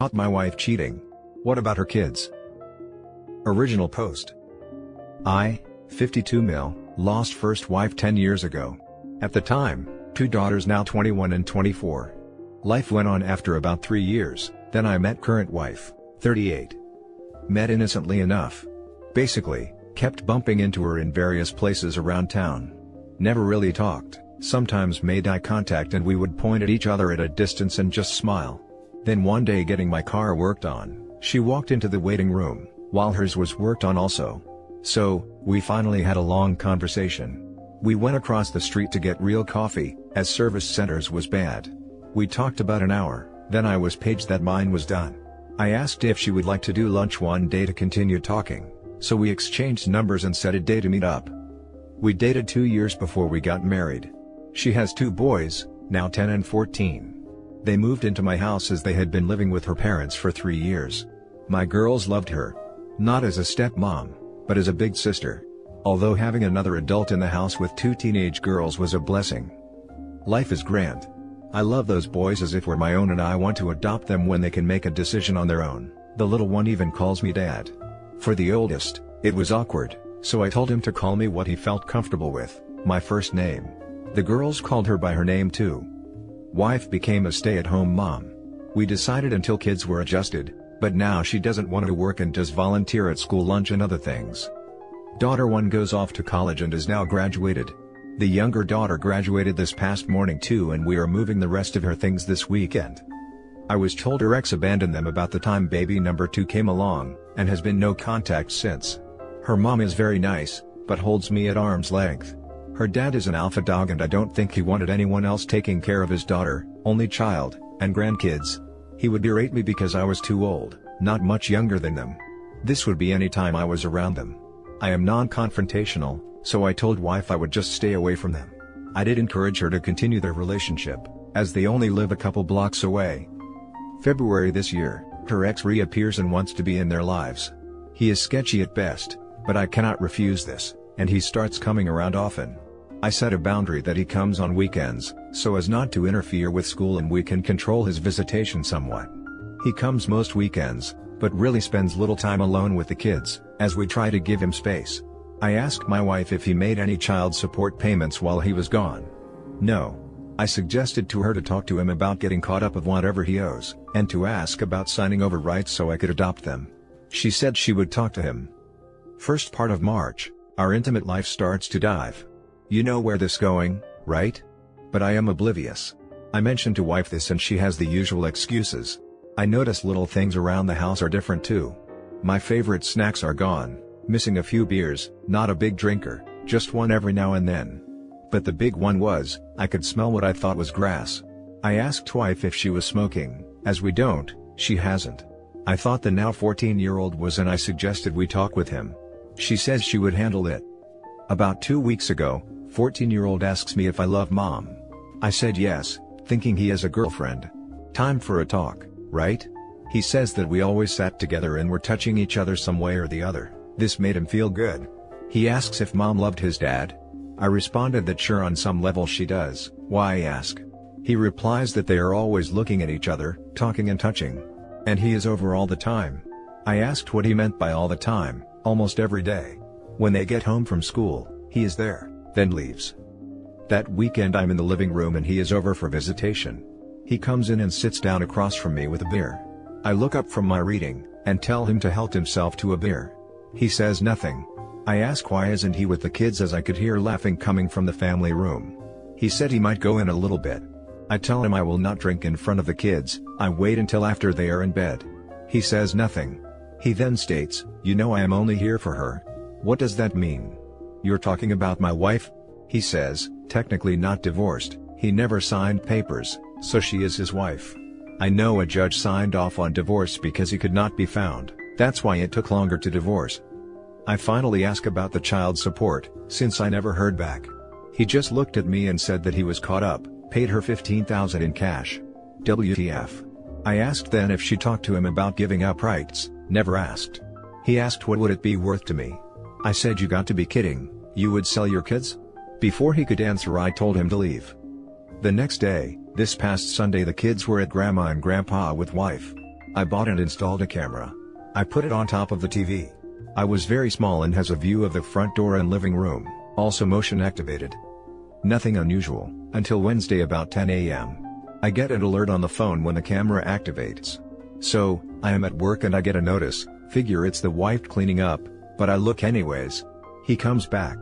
Caught my wife cheating. What about her kids? Original post. I, 52 mil, lost first wife 10 years ago. At the time, 2 daughters now 21 and 24. Life went on after about 3 years, then I met current wife, 38. Met innocently enough. Basically, kept bumping into her in various places around town. Never really talked, sometimes made eye contact and we would point at each other at a distance and just smile. Then one day getting my car worked on, she walked into the waiting room, while hers was worked on also. So, we finally had a long conversation. We went across the street to get real coffee, as service centers was bad. We talked about an hour, then I was paged that mine was done. I asked if she would like to do lunch one day to continue talking, so we exchanged numbers and set a day to meet up. We dated 2 years before we got married. She has 2 boys, now 10 and 14. They moved into my house as they had been living with her parents for 3 years. My girls loved her. Not as a stepmom, but as a big sister. Although having another adult in the house with 2 teenage girls was a blessing. Life is grand. I love those boys as if we're my own and I want to adopt them when they can make a decision on their own. The little one even calls me dad. For the oldest, it was awkward, so I told him to call me what he felt comfortable with, my first name. The girls called her by her name too. Wife became a stay-at-home mom. We decided until kids were adjusted, but now she doesn't want to work and does volunteer at school lunch and other things. Daughter 1 goes off to college and is now graduated. The younger daughter graduated this past morning too and we are moving the rest of her things this weekend. I was told her ex abandoned them about the time baby number 2 came along, and has been no contact since. Her mom is very nice, but holds me at arm's length. Her dad is an alpha dog and I don't think he wanted anyone else taking care of his daughter, only child, and grandkids. He would berate me because I was too old, not much younger than them. This would be any time I was around them. I am non-confrontational, so I told wife I would just stay away from them. I did encourage her to continue their relationship, as they only live a couple blocks away. February this year, her ex reappears and wants to be in their lives. He is sketchy at best, but I cannot refuse this, and he starts coming around often. I set a boundary that he comes on weekends, so as not to interfere with school and we can control his visitation somewhat. He comes most weekends, but really spends little time alone with the kids, as we try to give him space. I asked my wife if he made any child support payments while he was gone. No. I suggested to her to talk to him about getting caught up of whatever he owes, and to ask about signing over rights so I could adopt them. She said she would talk to him. First part of March, our intimate life starts to dive. You know where this going, right? But I am oblivious. I mentioned to wife this and she has the usual excuses. I notice little things around the house are different too. My favorite snacks are gone, missing a few beers, not a big drinker, just one every now and then. But the big one was, I could smell what I thought was grass. I asked wife if she was smoking, as we don't, she hasn't. I thought the now 14-year-old was and I suggested we talk with him. She says she would handle it. About 2 weeks ago, 14-year-old asks me if I love mom. I said yes, thinking he has a girlfriend. Time for a talk, right? He says that we always sat together and were touching each other some way or the other. This made him feel good. He asks if mom loved his dad. I responded that sure on some level she does, why ask? He replies that they are always looking at each other, talking and touching. And he is over all the time. I asked what he meant by all the time, almost every day. When they get home from school, he is there, then leaves. That weekend I'm in the living room and he is over for visitation. He comes in and sits down across from me with a beer. I look up from my reading, and tell him to help himself to a beer. He says nothing. I ask why isn't he with the kids as I could hear laughing coming from the family room. He said he might go in a little bit. I tell him I will not drink in front of the kids, I wait until after they are in bed. He says nothing. He then states, you know I am only here for her. What does that mean? You're talking about my wife? He says, technically not divorced, he never signed papers, so she is his wife. I know a judge signed off on divorce because he could not be found, that's why it took longer to divorce. I finally ask about the child support, since I never heard back. He just looked at me and said that he was caught up, paid her $15,000 in cash. WTF. I asked then if she talked to him about giving up rights, never asked. He asked what would it be worth to me. I said you got to be kidding, you would sell your kids? Before he could answer I told him to leave. The next day, this past Sunday the kids were at grandma and grandpa with wife. I bought and installed a camera. I put it on top of the TV. I was very small and has a view of the front door and living room, also motion activated. Nothing unusual, until Wednesday about 10 a.m. I get an alert on the phone when the camera activates. So, I am at work and I get a notice, figure it's the wife cleaning up, but I look anyways. He comes back.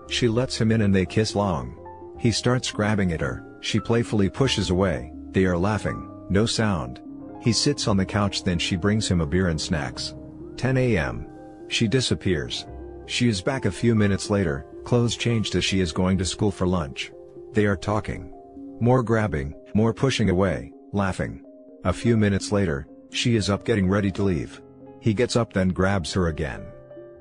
She lets him in and they kiss long. He starts grabbing at her, she playfully pushes away, they are laughing, no sound. He sits on the couch, then she brings him a beer and snacks. 10 a.m. She disappears. She is back a few minutes later, clothes changed as she is going to school for lunch. They are talking. More grabbing, more pushing away, laughing. A few minutes later, she is up getting ready to leave. He gets up then grabs her again.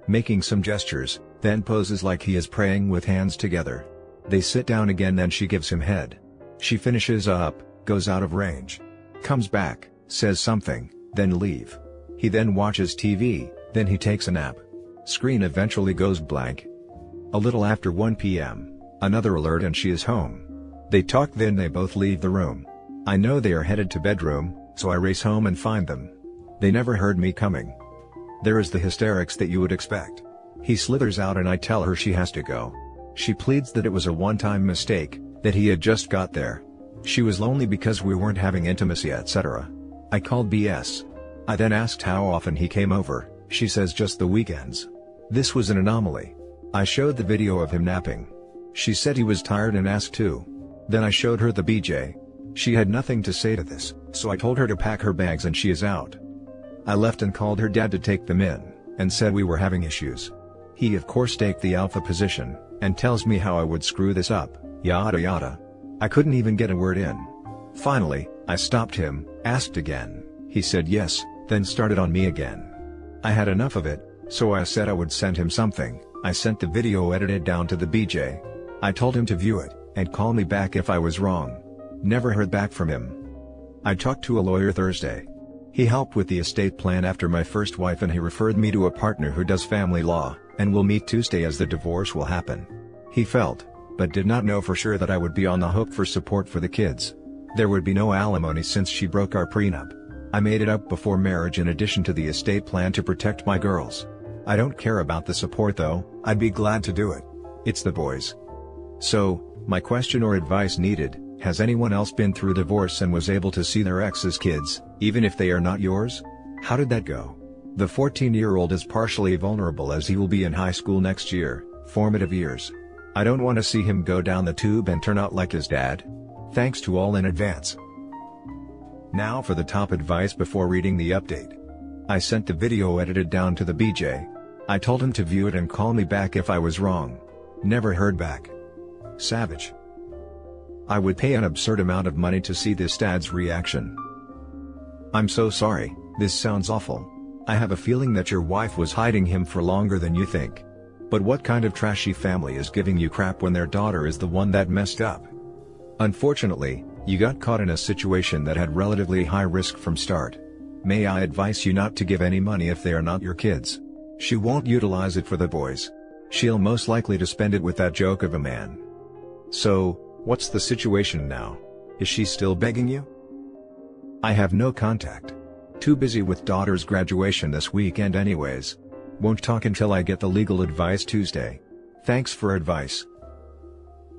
Making some gestures, then poses like he is praying with hands together. They sit down again, then she gives him head. She finishes up, goes out of range. Comes back, says something, then leave. He then watches TV, then he takes a nap. Screen eventually goes blank. A little after 1 p.m., another alert and she is home. They talk, then they both leave the room. I know they are headed to bedroom, so I race home and find them. They never heard me coming. There is the hysterics that you would expect. He slithers out and I tell her she has to go. She pleads that it was a one-time mistake, that he had just got there. She was lonely because we weren't having intimacy, etc. I called BS. I then asked how often he came over, she says just the weekends. This was an anomaly. I showed the video of him napping. She said he was tired and asked too. Then I showed her the BJ. She had nothing to say to this, so I told her to pack her bags and she is out. I left and called her dad to take them in, and said we were having issues. He of course takes the alpha position, and tells me how I would screw this up, yada yada. I couldn't even get a word in. Finally, I stopped him, asked again, he said yes, then started on me again. I had enough of it, so I said I would send him something. I sent the video edited down to the BJ. I told him to view it, and call me back if I was wrong. Never heard back from him. I talked to a lawyer Thursday. He helped with the estate plan after my first wife and he referred me to a partner who does family law, and we'll meet Tuesday as the divorce will happen. He felt, but did not know for sure, that I would be on the hook for support for the kids. There would be no alimony since she broke our prenup. I made it up before marriage in addition to the estate plan to protect my girls. I don't care about the support though, I'd be glad to do it. It's the boys. So, my question or advice needed: has anyone else been through divorce and was able to see their ex's kids, even if they are not yours? How did that go? The 14-year-old is partially vulnerable as he will be in high school next year, formative years. I don't want to see him go down the tube and turn out like his dad. Thanks to all in advance. Now for the top advice before reading the update. I sent the video edited down to the BJ. I told him to view it and call me back if I was wrong. Never heard back. Savage. I would pay an absurd amount of money to see this dad's reaction. I'm so sorry, this sounds awful. I have a feeling that your wife was hiding him for longer than you think. But what kind of trashy family is giving you crap when their daughter is the one that messed up? Unfortunately, you got caught in a situation that had relatively high risk from start. May I advise you not to give any money if they are not your kids. She won't utilize it for the boys. She'll most likely to spend it with that joke of a man. So, what's the situation now? Is she still begging you? I have no contact. Too busy with daughter's graduation this weekend anyways. Won't talk until I get the legal advice Tuesday. Thanks for advice.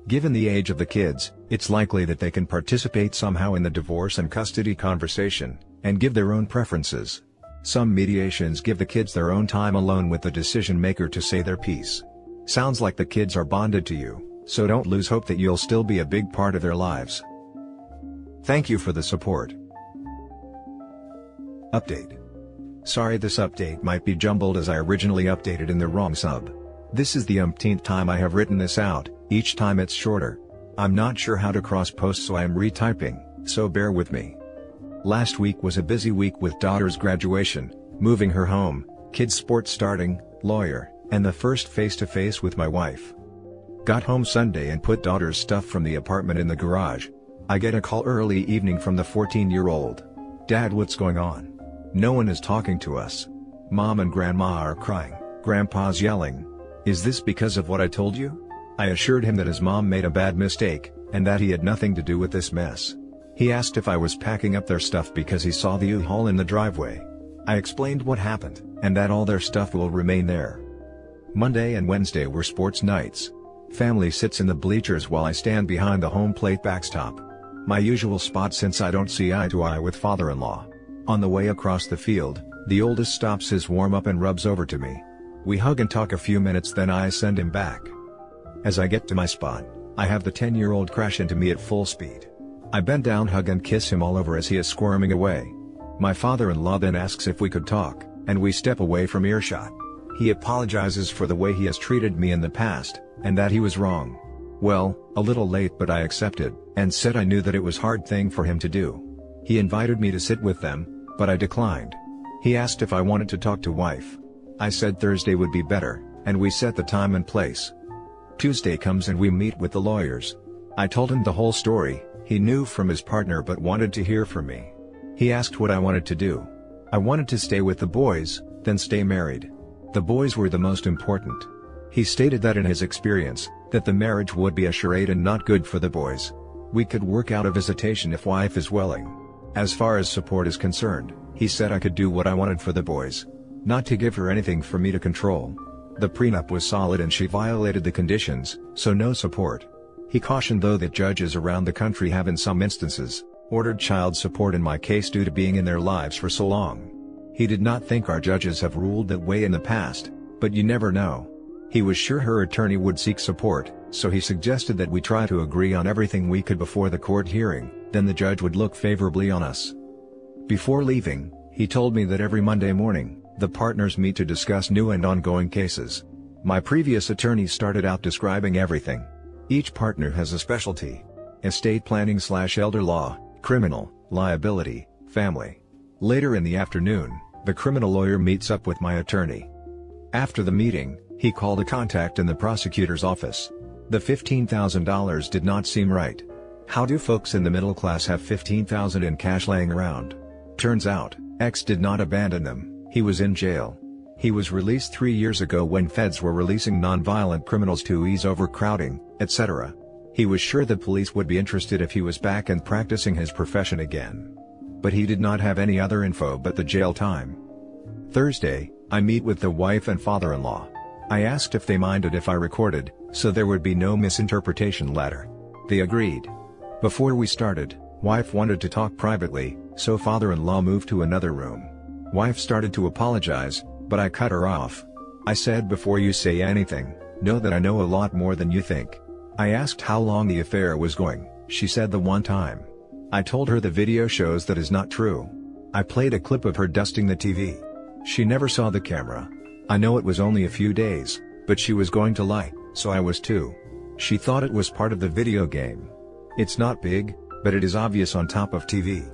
Given the age of the kids, it's likely that they can participate somehow in the divorce and custody conversation, and give their own preferences. Some mediations give the kids their own time alone with the decision maker to say their piece. Sounds like the kids are bonded to you, so don't lose hope that you'll still be a big part of their lives. Thank you for the support. Update. Sorry, this update might be jumbled as I originally updated in the wrong sub. This is the umpteenth time I have written this out, each time it's shorter. I'm not sure how to cross-post, so I am retyping, so bear with me. Last week was a busy week with daughter's graduation, moving her home, kids' sports starting, lawyer, and the first face-to-face with my wife. Got home Sunday and put daughter's stuff from the apartment in the garage. I get a call early evening from the 14-year-old. Dad, what's going on? No one is talking to us. Mom and Grandma are crying, Grandpa's yelling. Is this because of what I told you? I assured him that his mom made a bad mistake, and that he had nothing to do with this mess. He asked if I was packing up their stuff because he saw the U-Haul in the driveway. I explained what happened, and that all their stuff will remain there. Monday and Wednesday were sports nights. Family sits in the bleachers while I stand behind the home plate backstop. My usual spot since I don't see eye to eye with father-in-law. On the way across the field, the oldest stops his warm-up and rubs over to me. We hug and talk a few minutes, then I send him back. As I get to my spot, I have the 10-year-old crash into me at full speed. I bend down, hug and kiss him all over as he is squirming away. My father-in-law then asks if we could talk, and we step away from earshot. He apologizes for the way he has treated me in the past, and that he was wrong. Well, a little late, but I accepted, and said I knew that it was a hard thing for him to do. He invited me to sit with them, but I declined. He asked if I wanted to talk to wife. I said Thursday would be better, and we set the time and place. Tuesday comes and we meet with the lawyers. I told him the whole story. He knew from his partner but wanted to hear from me. He asked what I wanted to do. I wanted to stay with the boys, then stay married. The boys were the most important. He stated that in his experience, that the marriage would be a charade and not good for the boys. We could work out a visitation if wife is willing. As far as support is concerned, he said I could do what I wanted for the boys. Not to give her anything for me to control. The prenup was solid and she violated the conditions, so no support. He cautioned though that judges around the country have in some instances, ordered child support in my case due to being in their lives for so long. He did not think our judges have ruled that way in the past, but you never know. He was sure her attorney would seek support, so he suggested that we try to agree on everything we could before the court hearing, then the judge would look favorably on us. Before leaving, he told me that every Monday morning, the partners meet to discuss new and ongoing cases. My previous attorney started out describing everything. Each partner has a specialty: estate planning/elder law, criminal, liability, family. Later in the afternoon, the criminal lawyer meets up with my attorney. After the meeting, he called a contact in the prosecutor's office. The $15,000 did not seem right. How do folks in the middle class have $15,000 in cash laying around? Turns out, X did not abandon them, he was in jail. He was released 3 years ago when feds were releasing non-violent criminals to ease overcrowding, etc. He was sure the police would be interested if he was back and practicing his profession again. But he did not have any other info but the jail time. Thursday, I meet with the wife and father-in-law. I asked if they minded if I recorded, so there would be no misinterpretation later. They agreed. Before we started, wife wanted to talk privately, so father-in-law moved to another room. Wife started to apologize, but I cut her off. I said, before you say anything, know that I know a lot more than you think. I asked how long the affair was going. She said the one time. I told her the video shows that is not true. I played a clip of her dusting the TV. She never saw the camera. I know it was only a few days, but she was going to lie, so I was too. She thought it was part of the video game. It's not big, but it is obvious on top of TV.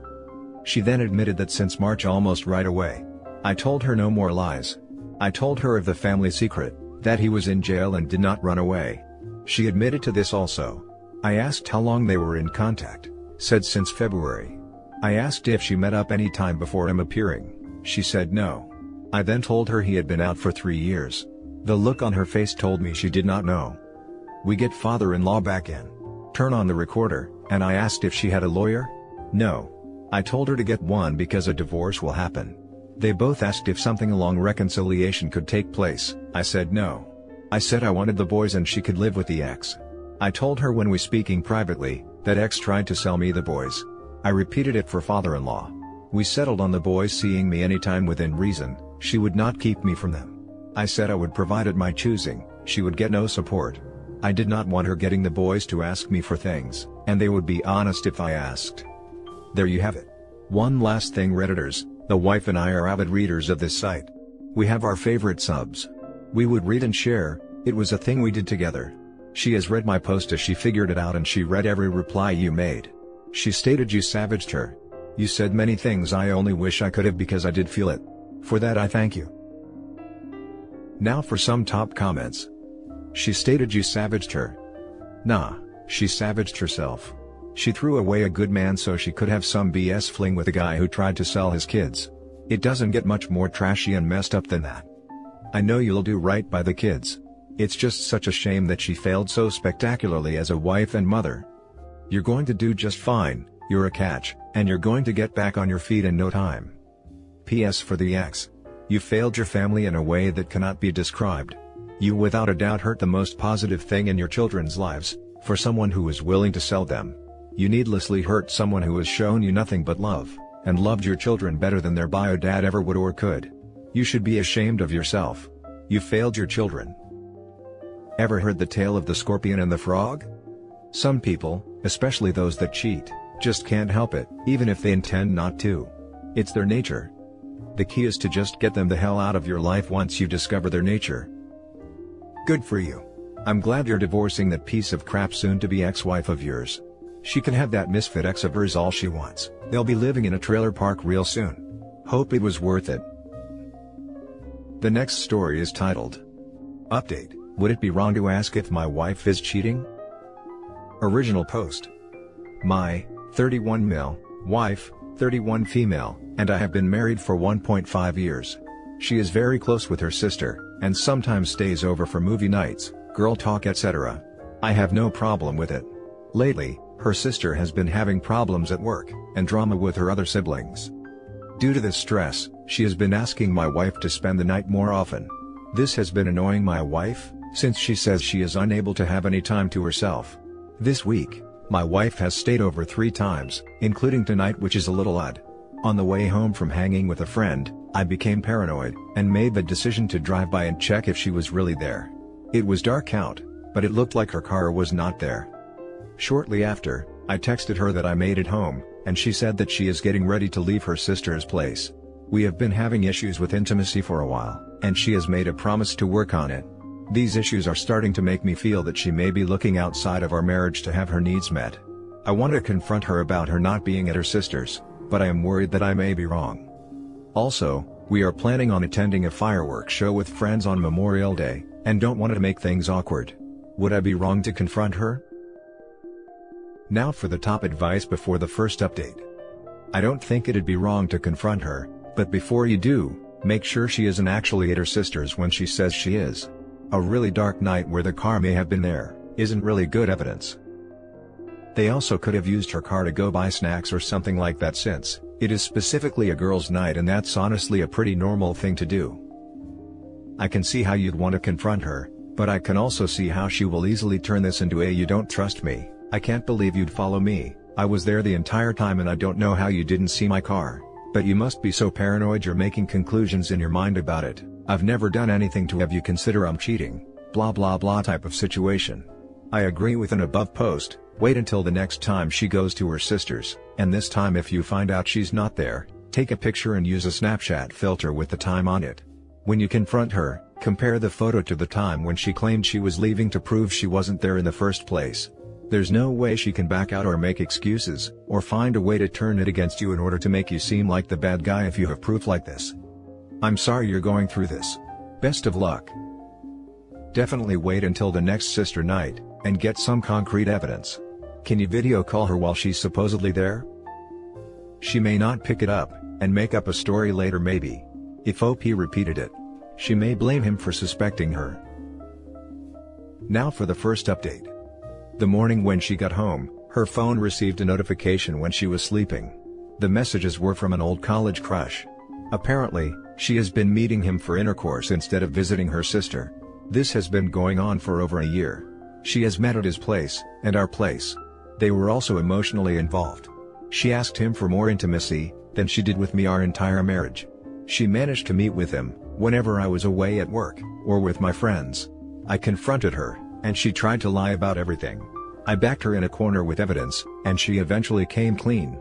She then admitted that since March almost right away. I told her no more lies. I told her of the family secret, that he was in jail and did not run away. She admitted to this also. I asked how long they were in contact. Said since February. I asked if she met up any time before him appearing. She said no. I then told her he had been out for 3 years. The look on her face told me she did not know. We get father-in-law back in. Turn on the recorder, and I asked if she had a lawyer? No. I told her to get one because a divorce will happen. They both asked if something along reconciliation could take place. I said no. I said I wanted the boys and she could live with the ex. I told her when we speaking privately, that ex tried to sell me the boys. I repeated it for father-in-law. We settled on the boys seeing me anytime within reason. She would not keep me from them. I said I would provide at my choosing, she would get no support. I did not want her getting the boys to ask me for things, and they would be honest if I asked. There you have it. One last thing, Redditors, the wife and I are avid readers of this site. We have our favorite subs. We would read and share, it was a thing we did together. She has read my post as she figured it out and she read every reply you made. She stated you savaged her. You said many things I only wish I could have because I did feel it. For that I thank you. Now for some top comments. She stated you savaged her. Nah, she savaged herself. She threw away a good man so she could have some BS fling with a guy who tried to sell his kids. It doesn't get much more trashy and messed up than that. I know you'll do right by the kids. It's just such a shame that she failed so spectacularly as a wife and mother. You're going to do just fine, You're a catch, and you're going to get back on your feet in no time. PS for the ex. You failed your family in a way that cannot be described. You without a doubt hurt the most positive thing in your children's lives, for someone who was willing to sell them. You needlessly hurt someone who has shown you nothing but love, and loved your children better than their bio dad ever would or could. You should be ashamed of yourself. You failed your children. Ever heard the tale of the scorpion and the frog? Some people, especially those that cheat, just can't help it, even if they intend not to. It's their nature. The key is to just get them the hell out of your life once you discover their nature. Good for you. I'm glad you're divorcing that piece of crap soon-to-be ex-wife of yours. She can have that misfit ex of hers all she wants. They'll be living in a trailer park real soon. Hope it was worth it. The next story is titled, Update: Would it be wrong to ask if my wife is cheating? Original post. My 31 male wife, 31 female, and I have been married for 1.5 years. She is very close with her sister, and sometimes stays over for movie nights, girl talk etc. I have no problem with it. Lately, her sister has been having problems at work, and drama with her other siblings. Due to this stress, she has been asking my wife to spend the night more often. This has been annoying my wife, since she says she is unable to have any time to herself. This week, my wife has stayed over 3 times, including tonight, which is a little odd. On the way home from hanging with a friend, I became paranoid, and made the decision to drive by and check if she was really there. It was dark out, but it looked like her car was not there. Shortly after, I texted her that I made it home, and she said that she is getting ready to leave her sister's place. We have been having issues with intimacy for a while, and she has made a promise to work on it. These issues are starting to make me feel that she may be looking outside of our marriage to have her needs met. I want to confront her about her not being at her sister's, but I am worried that I may be wrong. Also, we are planning on attending a fireworks show with friends on Memorial Day, and don't want to make things awkward. Would I be wrong to confront her? Now for the top advice before the first update. I don't think it'd be wrong to confront her, but before you do, make sure she isn't actually at her sister's when she says she is. A really dark night where the car may have been there, isn't really good evidence. They also could have used her car to go buy snacks or something like that, since it is specifically a girls' night and that's honestly a pretty normal thing to do. I can see how you'd want to confront her, but I can also see how she will easily turn this into a "you don't trust me, I can't believe you'd follow me, I was there the entire time and I don't know how you didn't see my car, but you must be so paranoid you're making conclusions in your mind about it, I've never done anything to have you consider I'm cheating, blah blah blah" type of situation. I agree with an above post. Wait until the next time she goes to her sister's, and this time if you find out she's not there, take a picture and use a Snapchat filter with the time on it. When you confront her, compare the photo to the time when she claimed she was leaving to prove she wasn't there in the first place. There's no way she can back out or make excuses, or find a way to turn it against you in order to make you seem like the bad guy if you have proof like this. I'm sorry you're going through this. Best of luck. Definitely wait until the next sister night, and get some concrete evidence. Can you video call her while she's supposedly there? She may not pick it up, and make up a story later maybe. If OP repeated it, she may blame him for suspecting her. Now for the first update. The morning when she got home, her phone received a notification when she was sleeping. The messages were from an old college crush. Apparently, she has been meeting him for intercourse instead of visiting her sister. This has been going on for over a year. She has met at his place, and our place. They were also emotionally involved. She asked him for more intimacy than she did with me our entire marriage. She managed to meet with him whenever I was away at work, or with my friends. I confronted her, and she tried to lie about everything. I backed her in a corner with evidence, and she eventually came clean.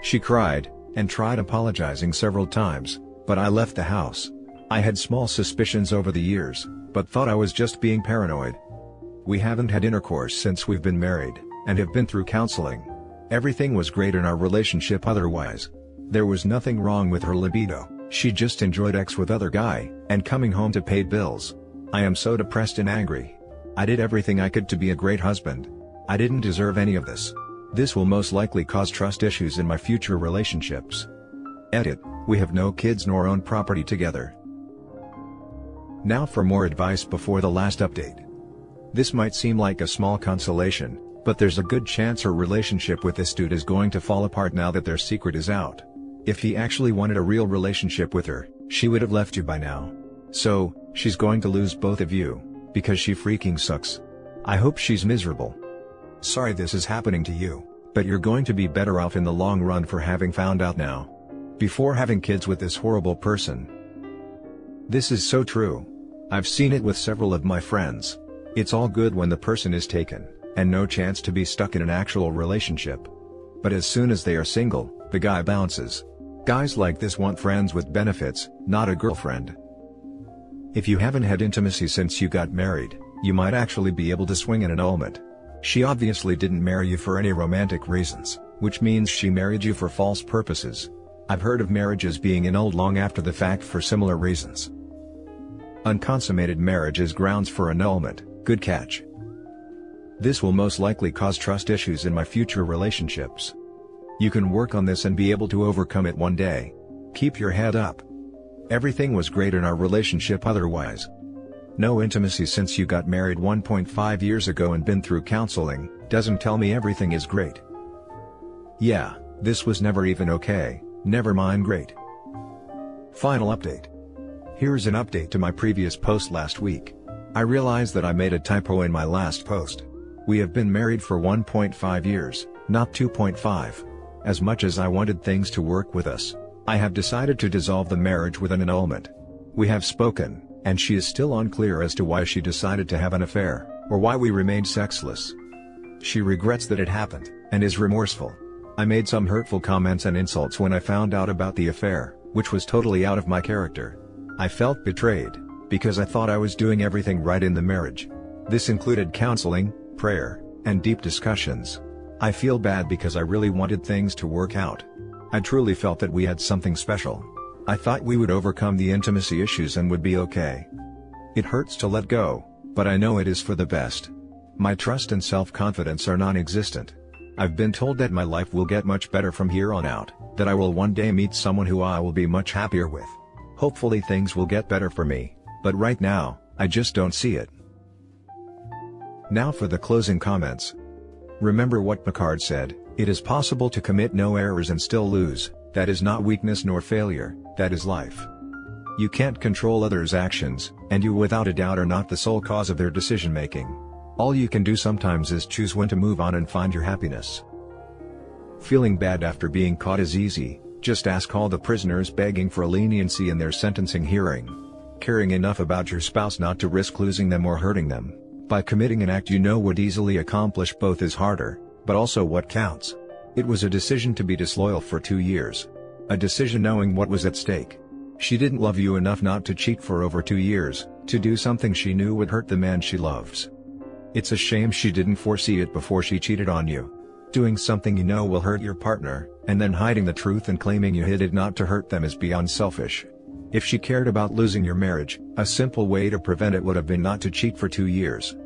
She cried, and tried apologizing several times, but I left the house. I had small suspicions over the years, but thought I was just being paranoid. We haven't had intercourse since we've been married, and have been through counseling. Everything was great in our relationship otherwise. There was nothing wrong with her libido, she just enjoyed sex with other guy, and coming home to pay bills. I am so depressed and angry. I did everything I could to be a great husband. I didn't deserve any of this. This will most likely cause trust issues in my future relationships. Edit: we have no kids nor own property together. Now for more advice before the last update. This might seem like a small consolation, But there's a good chance her relationship with this dude is going to fall apart now that their secret is out. If he actually wanted a real relationship with her, she would have left you by now. So, she's going to lose both of you, because she freaking sucks. I hope she's miserable. Sorry this is happening to you, but you're going to be better off in the long run for having found out now. Before having kids with this horrible person. This is so true. I've seen it with several of my friends. It's all good when the person is taken, and no chance to be stuck in an actual relationship. But as soon as they are single, the guy bounces. Guys like this want friends with benefits, not a girlfriend. If you haven't had intimacy since you got married, you might actually be able to swing an annulment. She obviously didn't marry you for any romantic reasons, which means she married you for false purposes. I've heard of marriages being annulled long after the fact for similar reasons. Unconsummated marriage is grounds for annulment. Good catch. This will most likely cause trust issues in my future relationships. You can work on this and be able to overcome it one day. Keep your head up. Everything was great in our relationship otherwise. No intimacy since you got married 1.5 years ago and been through counseling, doesn't tell me everything is great. Yeah, this was never even okay, never mind great. Final update. Here's an update to my previous post last week. I realized that I made a typo in my last post. We have been married for 1.5 years, not 2.5. As much as I wanted things to work with us, I have decided to dissolve the marriage with an annulment. We have spoken, and she is still unclear as to why she decided to have an affair, or why we remained sexless. She regrets that it happened, and is remorseful. I made some hurtful comments and insults when I found out about the affair, which was totally out of my character. I felt betrayed, because I thought I was doing everything right in the marriage. This included counseling, prayer, and deep discussions. I feel bad because I really wanted things to work out. I truly felt that we had something special. I thought we would overcome the intimacy issues and would be okay. It hurts to let go, but I know it is for the best. My trust and self-confidence are non-existent. I've been told that my life will get much better from here on out, that I will one day meet someone who I will be much happier with. Hopefully things will get better for me, but right now, I just don't see it. Now for the closing comments. Remember what Picard said, it is possible to commit no errors and still lose, that is not weakness nor failure, that is life. You can't control others' actions, and you without a doubt are not the sole cause of their decision-making. All you can do sometimes is choose when to move on and find your happiness. Feeling bad after being caught is easy, just ask all the prisoners begging for leniency in their sentencing hearing. Caring enough about your spouse not to risk losing them or hurting them, by committing an act you know would easily accomplish both is harder, but also what counts. It was a decision to be disloyal for 2 years. A decision knowing what was at stake. She didn't love you enough not to cheat for over 2 years, to do something she knew would hurt the man she loves. It's a shame she didn't foresee it before she cheated on you. Doing something you know will hurt your partner, and then hiding the truth and claiming you hid it not to hurt them is beyond selfish. If she cared about losing your marriage, a simple way to prevent it would have been not to cheat for 2 years.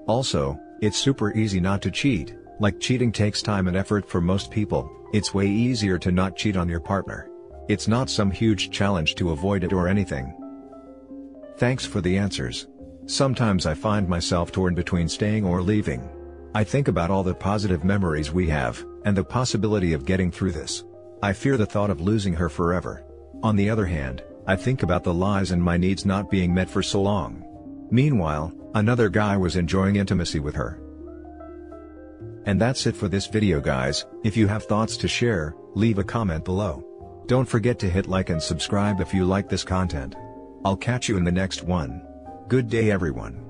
Also, it's super easy not to cheat, like cheating takes time and effort for most people, it's way easier to not cheat on your partner. It's not some huge challenge to avoid it or anything. Thanks for the answers. Sometimes I find myself torn between staying or leaving. I think about all the positive memories we have, and the possibility of getting through this. I fear the thought of losing her forever. On the other hand, I think about the lies and my needs not being met for so long. Meanwhile, another guy was enjoying intimacy with her. And that's it for this video guys. If you have thoughts to share, leave a comment below. Don't forget to hit like and subscribe if you like this content. I'll catch you in the next one. Good day everyone.